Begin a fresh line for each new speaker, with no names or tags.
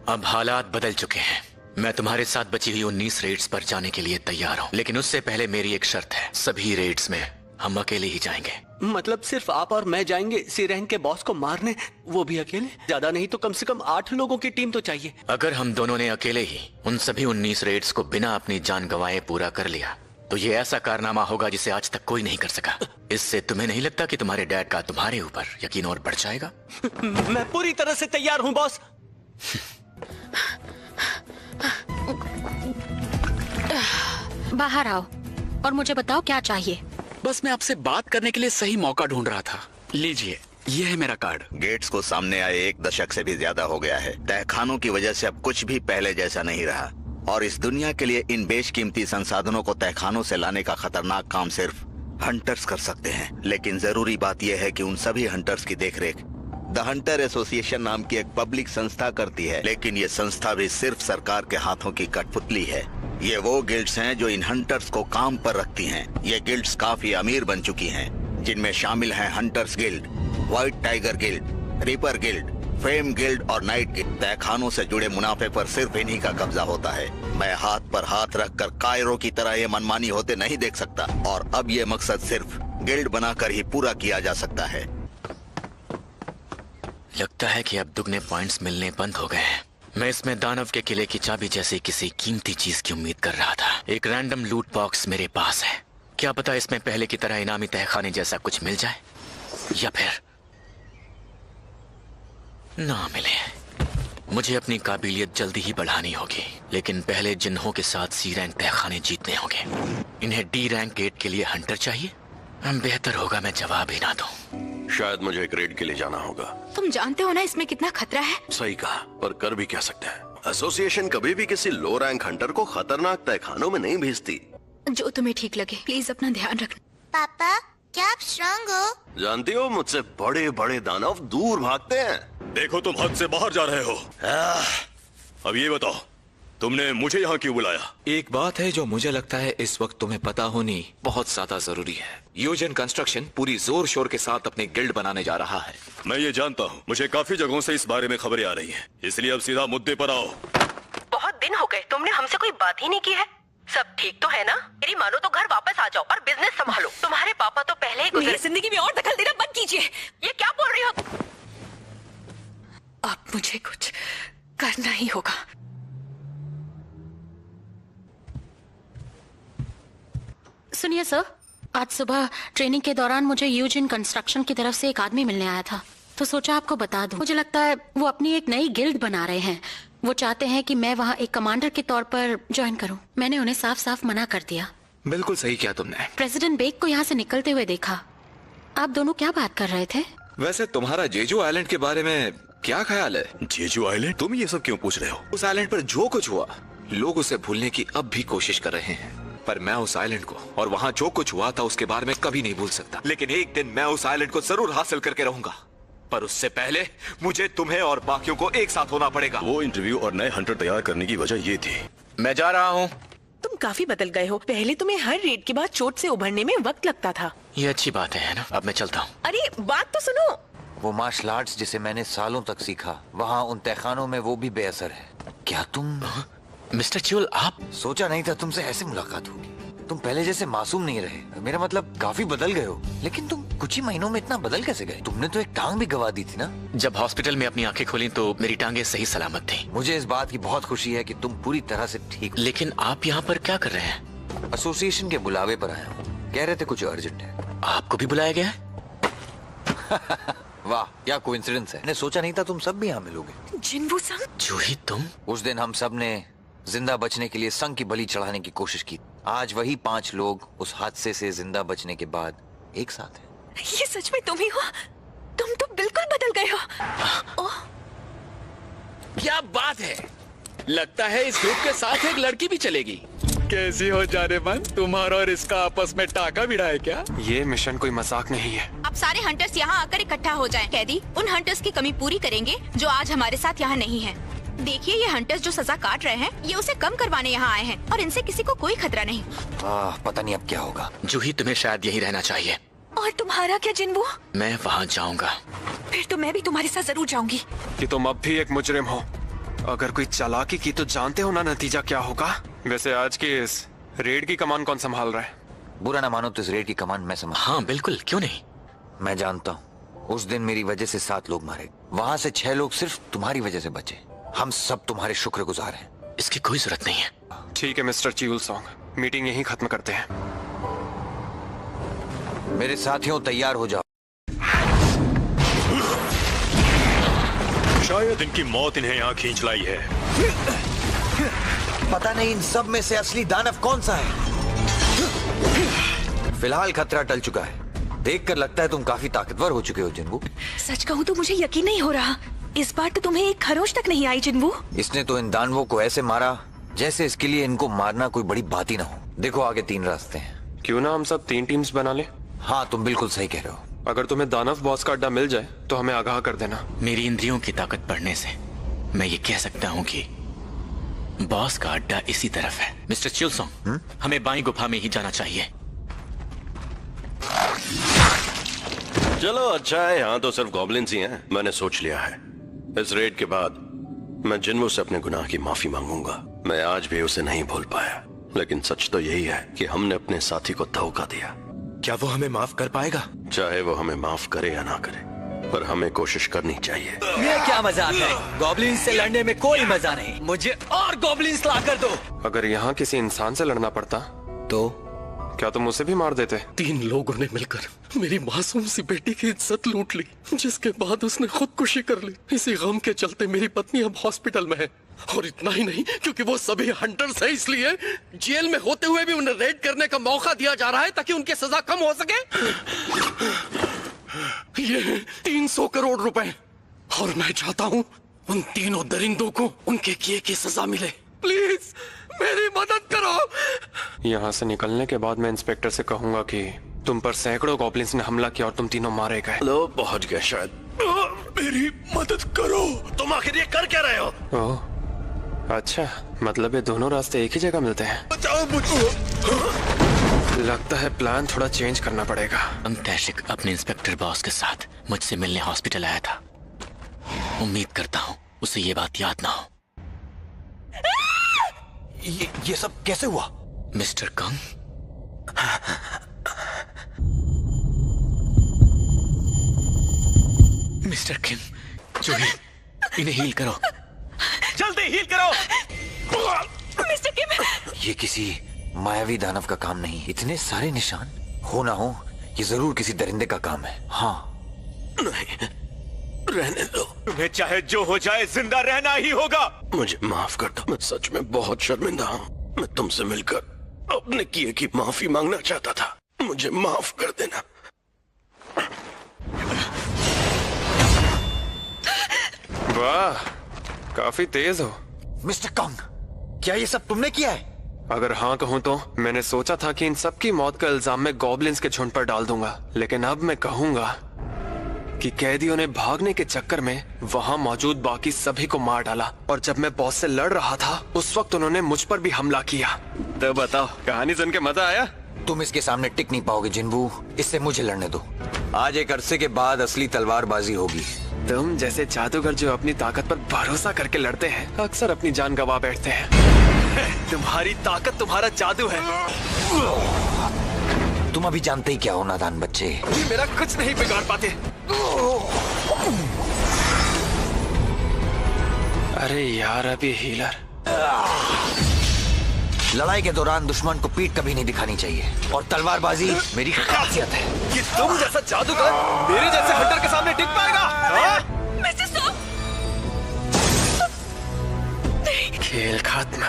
अब हालात बदल चुके हैं। मैं तुम्हारे साथ बची हुई 19 रेड्स पर जाने के लिए तैयार हूँ, लेकिन उससे पहले मेरी एक शर्त है। सभी रेड्स में हम अकेले ही जाएंगे।
मतलब सिर्फ आप और मैं जाएंगे सी रैंक के बॉस को मारने, वो भी अकेले? ज्यादा नहीं तो कम से कम 8 लोगों की टीम तो चाहिए।
अगर हम दोनों ने अकेले ही उन सभी 19 रेड्स को बिना अपनी जान गंवाए पूरा कर लिया तो ये ऐसा कारनामा होगा जिसे आज तक कोई नहीं कर सका। इससे तुम्हें नहीं लगता कि तुम्हारे डैड का तुम्हारे ऊपर यकीन और बढ़ जाएगा?
मैं पूरी तरह से तैयार हूँ बॉस।
बाहर आओ और मुझे बताओ क्या चाहिए।
बस मैं आपसे बात करने के लिए सही मौका ढूंढ रहा था। लीजिए, ये है मेरा कार्ड।
गेट्स को सामने आए 1 दशक से भी ज्यादा हो गया है। तहखानों की वजह से अब कुछ भी पहले जैसा नहीं रहा और इस दुनिया के लिए इन बेशकीमती संसाधनों को तहखानों से लाने का खतरनाक काम सिर्फ हंटर्स कर सकते हैं। लेकिन जरूरी बात यह है कि उन सभी हंटर्स की देखरेख द हंटर एसोसिएशन नाम की एक पब्लिक संस्था करती है, लेकिन ये संस्था भी सिर्फ सरकार के हाथों की कठपुतली है। ये वो गिल्ड्स हैं जो इन हंटर्स को काम पर रखती हैं। ये गिल्ड्स काफी अमीर बन चुकी हैं, जिनमें शामिल हैं hunters guild, white tiger guild, ripper guild, fame guild और नाइट गिल्ड। तहखानों से जुड़े मुनाफे पर सिर्फ इन्हीं का कब्जा होता है। मैं हाथ पर हाथ रखकर कायरो की तरह ये मनमानी होते नहीं देख सकता और अब ये मकसद सिर्फ गिल्ड बनाकर ही पूरा किया जा सकता है।
लगता है कि अब दुगने पॉइंट्स मिलने बंद हो गए हैं। मैं इसमें दानव के किले की चाबी जैसी किसी कीमती चीज की उम्मीद कर रहा था। एक रैंडम लूट बॉक्स मेरे पास है। क्या पता इसमें पहले की तरह इनामी तहखाने जैसा कुछ मिल जाए या फिर ना मिले। मुझे अपनी काबिलियत जल्दी ही बढ़ानी होगी, लेकिन पहले जिन्हों के साथ सी रैंक तहखाने जीतने होंगे। इन्हें डी रैंक गेट के लिए हंटर चाहिए। बेहतर होगा मैं जवाब ही ना दूं।
शायद मुझे एक रेड के लिए जाना होगा।
तुम जानते हो ना इसमें कितना खतरा है।
सही कहा, पर कर भी क्या सकते हैं। एसोसिएशन कभी भी किसी लो रैंक हंटर को खतरनाक तहखानों में नहीं भेजती।
जो तुम्हें ठीक लगे, प्लीज अपना ध्यान रखना।
पापा, क्या आप स्ट्रांग हो?
जानती हो, मुझसे बड़े बड़े दानव दूर भागते हैं।
देखो, तुम हद से बाहर जा रहे हो। अब ये बताओ, तुमने मुझे यहाँ क्यों बुलाया?
एक बात है जो मुझे लगता है इस वक्त तुम्हें पता होनी बहुत ज्यादा जरूरी है। यूजन कंस्ट्रक्शन पूरी जोर शोर के साथ अपने गिल्ड बनाने जा रहा है।
मैं ये जानता हूँ, मुझे काफी जगहों से इस बारे में खबरें आ रही हैं, इसलिए अब सीधा मुद्दे पर आओ।
बहुत दिन हो गए, तुमने हमसे कोई बात ही नहीं की है। सब ठीक तो है ना? मेरी मानो तो घर वापस आ जाओ और बिजनेस संभालो। तुम्हारे पापा तो पहले ही गुजरे।
जिंदगी में और दखल देना बंद कीजिए।
ये क्या बोल रही हो?
अब मुझे कुछ करना ही होगा। सुनिए सर, आज सुबह ट्रेनिंग के दौरान मुझे यूजिन कंस्ट्रक्शन की तरफ से एक आदमी मिलने आया था, तो सोचा आपको बता दूं। मुझे लगता है वो अपनी एक नई गिल्ड बना रहे हैं। वो चाहते हैं कि मैं वहाँ एक कमांडर के तौर पर ज्वाइन करूं। मैंने उन्हें साफ साफ मना कर दिया।
बिल्कुल सही किया तुमने।
प्रेसिडेंट बेग को यहाँ से निकलते हुए देखा। आप दोनों क्या बात कर रहे थे?
वैसे तुम्हारा जेजू आइलैंड के बारे में क्या ख्याल है?
Jeju island? तुम ये सब क्यों पूछ रहे हो?
उस आइलैंड पर जो कुछ हुआ, लोग उसे भूलने की अब भी कोशिश कर रहे हैं, पर मैं उस आइलैंड को और वहाँ जो कुछ हुआ था उसके बारे में कभी नहीं भूल सकता। लेकिन एक दिन मैं उस आइलैंड को जरूर हासिल करके रहूंगा, पर उससे पहले मुझे तुम्हें और बाकियों को एक साथ होना पड़ेगा।
वो इंटरव्यू और नए हंटर तैयार करने की वजह ये थी।
मैं जा रहा हूँ।
तुम काफी बदल गए हो। पहले तुम्हें हर रेड के बाद चोट से उभरने में वक्त लगता था।
ये अच्छी बात है ना? अब मैं चलता हूँ।
अरे बात तो सुनो।
वो मार्शल आर्ट्स जिसे मैंने सालों तक सीखा, वहाँ उन तहखानों में वो भी बेअसर है। क्या तुम
मिस्टर च्यूल, आप?
सोचा नहीं था तुमसे ऐसे मुलाकात होगी। तुम पहले जैसे मासूम नहीं रहे। मेरा मतलब काफी बदल गए हो। लेकिन तुम कुछ ही महीनों में इतना बदल कैसे गए? तुमने तो एक टांग भी गवा दी थी ना?
जब हॉस्पिटल में अपनी आंखें खोली तो मेरी टांगें सही सलामत थी।
मुझे इस बात की बहुत खुशी है कि तुम पूरी तरह से ठीक।
लेकिन आप यहाँ पर क्या कर रहे हैं?
एसोसिएशन के बुलावे पर आया हूँ। कह रहे थे कुछ अर्जेंट है।
आपको भी बुलाया गया है?
वाह, क्या कोइंसिडेंस है। मैंने सोचा नहीं था तुम सब भी यहाँ मिलोगे।
जिन्वू संग?
जूही तुम?
उस दिन हम सब ने जिंदा बचने के लिए संघ की बलि चढ़ाने की कोशिश की। आज वही 5 लोग उस हादसे से जिंदा बचने के बाद एक साथ हैं।
ये सच में तुम ही हो? तुम तो बिल्कुल बदल गए हो। ओह,
क्या बात है। लगता है इस ग्रुप के साथ एक लड़की भी चलेगी। कैसी हो जाने मन, तुम्हारा और इसका आपस में टाका भिड़ा है क्या?
ये मिशन कोई मजाक नहीं है।
अब सारे हंटर्स यहाँ आकर इकट्ठा हो जाएं। कैदी उन हंटर्स की कमी पूरी करेंगे जो आज हमारे साथ यहाँ नहीं है। देखिए, ये हंटर्स जो सजा काट रहे हैं, ये उसे कम करवाने यहाँ आए हैं और इनसे किसी को कोई खतरा नहीं।
पता नहीं अब क्या होगा।
जूही, तुम्हें शायद यही रहना चाहिए।
और तुम्हारा क्या जिन्वू?
मैं वहाँ जाऊंगा।
फिर तो मैं भी तुम्हारे साथ जरूर जाऊंगी।
कि तुम अब भी एक मुजरिम हो,
अगर कोई चालाकी की तो जानते हो ना नतीजा क्या होगा। वैसे आज की इस रेड की कमान कौन संभाल रहा है?
बुरा ना मानो तो इस रेड की कमान मैं संभाल।
हाँ बिल्कुल, क्यों नहीं।
मैं जानता हूँ उस दिन मेरी वजह से 7 लोग मारे, वहां से 6 लोग सिर्फ तुम्हारी वजह से बचे। हम सब तुम्हारे शुक्रगुजार हैं।
इसकी कोई जरूरत नहीं है।
ठीक है मिस्टर च्यूल सॉन्ग, मीटिंग यहीं खत्म करते हैं।
मेरे साथियों तैयार हो जाओ।
शायद इनकी मौत इन्हें यहाँ खींच लाई है।
पता नहीं इन सब में से असली दानव कौन सा है। फिलहाल खतरा टल चुका है। देखकर लगता है तुम काफी ताकतवर हो चुके हो जिन्वू।
सच कहूँ तो मुझे यकीन नहीं हो रहा, इस बार तो तुम्हें एक खरोच तक नहीं आई जिन्वू।
इसने तो इन दानवों को ऐसे मारा जैसे इसके लिए इनको मारना कोई बड़ी बात ही ना हो। देखो आगे 3 रास्ते हैं।
क्यों ना हम सब 3 टीम्स बना ले?
हाँ तुम बिल्कुल सही कह रहे हो।
अगर तुम्हें दानव बॉस का अड्डा मिल जाए तो हमें आगाह कर देना।
मेरी इंद्रियों की ताकत बढ़ने से मैं ये कह सकता हूँ कि बॉस का अड्डा इसी तरफ है। मिस्टर चिलसोंग, हमें बाईं गुफा में ही जाना चाहिए।
चलो अच्छा है, यहाँ तो सिर्फ गॉब्लिन्स ही हैं। मैंने सोच लिया है इस रेड के बाद मैं जिन्वू से अपने गुनाह की माफी मांगूंगा। मैं आज भी उसे नहीं भूल पाया, लेकिन सच तो यही है कि हमने अपने साथी को धोखा दिया।
क्या वो हमें माफ कर पाएगा?
चाहे वो हमें माफ करे या ना करे, पर हमें कोशिश करनी चाहिए।
ये क्या मजाक है? गॉब्लिन्स से लड़ने में कोई मजा नहीं। मुझे और गॉब्लिन्स ला कर दो।
अगर यहाँ किसी इंसान से लड़ना पड़ता
तो
क्या तुम उसे भी मार देते?
3 लोगों ने मिलकर मेरी मासूम सी बेटी की इज्जत लूट ली, जिसके बाद उसने खुदकुशी कर ली। इसी गम के चलते मेरी पत्नी अब हॉस्पिटल में है। और इतना ही नहीं, क्योंकि वो सभी हंटर्स हैं, इसलिए जेल में होते हुए भी उन्हें रेड करने का मौका दिया जा रहा है ताकि उनकी सजा कम हो सके। ये 300 करोड़ रुपए, और मैं चाहता हूँ उन तीनों दरिंदों को उनके किए की सजा मिले। प्लीज मेरी मदद करो।
यहाँ से निकलने के बाद मैं इंस्पेक्टर से कहूंगा कि तुम पर सैकड़ों गॉब्लिन्स ने हमला किया और तुम तीनों मारे गए।
लो पहुंच गए शायद।
मेरी मदद करो। तुम आखिर ये कर क्या रहे हो?
ओह अच्छा, मतलब ये दोनों रास्ते एक ही जगह मिलते हैं।
बचाओ मुझे।
लगता है प्लान थोड़ा चेंज करना पड़ेगा।
अंतैशिक अपने इंस्पेक्टर बॉस के साथ मुझसे मिलने हॉस्पिटल आया था। उम्मीद करता हूँ उसे ये बात याद ना हो।
ये सब कैसे हुआ?
मिस्टर कंग, मिस्टर किम, जूही, इन्हें हील करो।
जल्दी हील करो।
मिस्टर किम,
ये किसी मायावी दानव का काम नहीं। इतने सारे निशान हो ना हो, ये जरूर किसी दरिंदे का काम है। हाँ
नहीं, रहने दो।
तुम्हें चाहे जो हो जाए जिंदा रहना ही होगा।
मुझे माफ कर दो, मैं सच में बहुत शर्मिंदा हूँ। मैं तुमसे मिलकर अपने किए की माफी मांगना चाहता था। मुझे माफ कर देना।
वाह, काफी तेज हो।
मिस्टर कंग, क्या ये सब तुमने किया है?
अगर हाँ कहूँ तो मैंने सोचा था कि इन सबकी मौत का इल्जाम मैं गॉब्लिन्स के झुंड पर डाल दूंगा, लेकिन अब मैं कहूंगा कि कैदियों ने भागने के चक्कर में वहां मौजूद बाकी सभी को मार डाला, और जब मैं बॉस से लड़ रहा था उस वक्त उन्होंने मुझ पर भी हमला किया। तो बताओ, कहानी सुन के मजा आया?
तुम इसके सामने टिक नहीं पाओगे जिन्वू, इससे मुझे लड़ने दो। आज एक अरसे के बाद असली तलवारबाजी होगी।
तुम जैसे जादूगर जो अपनी ताकत पर भरोसा करके लड़ते हैं अक्सर अपनी जान गंवा बैठते हैं। तुम्हारी ताकत तुम्हारा जादू है।
तुम अभी जानते ही क्या हो नादान बच्चे।
मेरा कुछ नहीं बिगाड़ पाते। अरे यार, अभी हीलर।
लड़ाई के दौरान दुश्मन को पीठ कभी नहीं दिखानी चाहिए, और तलवारबाजी मेरी खासियत है।
कि तुम जैसा जादूगर मेरे जैसे हंटर के सामने टिक पाएगा?
मिस्टर सॉन्ग,
खेल खत्म।